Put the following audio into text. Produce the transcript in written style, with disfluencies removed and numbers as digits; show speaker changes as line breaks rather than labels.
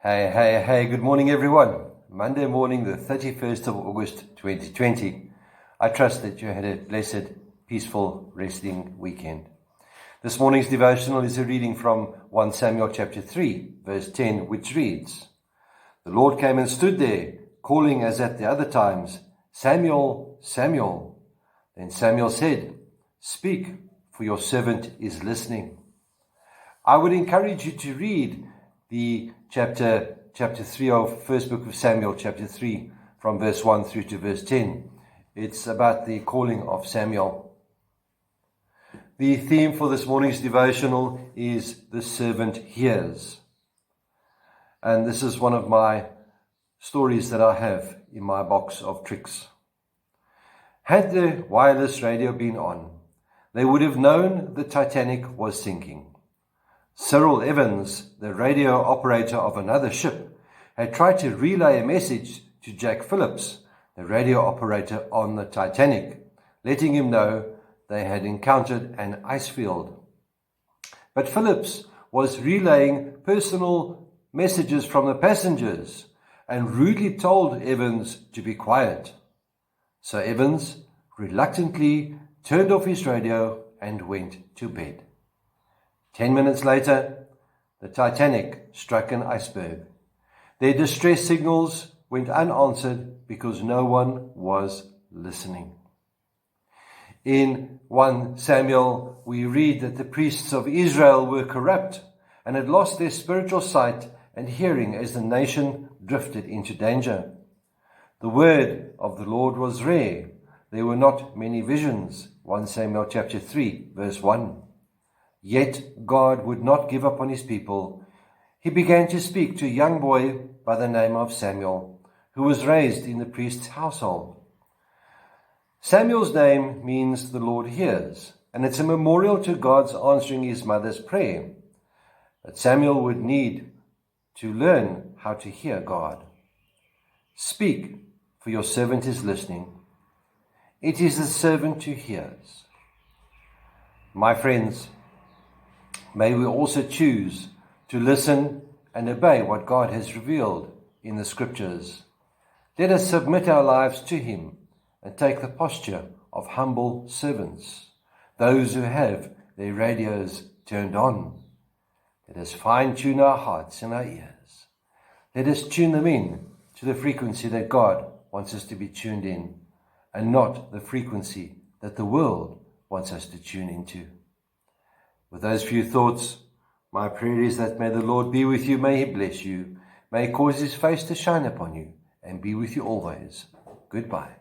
Hey, good morning everyone. Monday morning, the 31st of August 2020. I trust that you had a blessed, peaceful, resting weekend. This morning's devotional is a reading from 1 Samuel chapter 3, verse 10, which reads, "The Lord came and stood there, calling as at the other times, 'Samuel, Samuel.' Then Samuel said, 'Speak, for your servant is listening.'" I would encourage you to read the chapter 3 of first book of Samuel, chapter 3, from verse 1 through to verse 10. It's about the calling of Samuel. The theme for this morning's devotional is "The Servant Hears." And this is one of my stories that I have in my box of tricks. Had the wireless radio been on, they would have known the Titanic was sinking. Cyril Evans, the radio operator of another ship, had tried to relay a message to Jack Phillips, the radio operator on the Titanic, letting him know they had encountered an ice field. But Phillips was relaying personal messages from the passengers and rudely told Evans to be quiet. So Evans reluctantly turned off his radio and went to bed. 10 minutes later, the Titanic struck an iceberg. Their distress signals went unanswered because no one was listening. In 1 Samuel, we read that the priests of Israel were corrupt and had lost their spiritual sight and hearing as the nation drifted into danger. The word of the Lord was rare. There were not many visions. 1 Samuel chapter 3, verse 1. Yet God would not give up on his people. He began to speak to a young boy by the name of Samuel, who was raised in the priest's household. Samuel's name means the Lord hears, and it's a memorial to God's answering his mother's prayer. But Samuel would need to learn how to hear God. "Speak, for your servant is listening." It is the servant who hears. My friends, may we also choose to listen and obey what God has revealed in the Scriptures. Let us submit our lives to Him and take the posture of humble servants, those who have their radios turned on. Let us fine-tune our hearts and our ears. Let us tune them in to the frequency that God wants us to be tuned in, and not the frequency that the world wants us to tune into. With those few thoughts, my prayer is that may the Lord be with you, may He bless you, may He cause His face to shine upon you, and be with you always. Goodbye.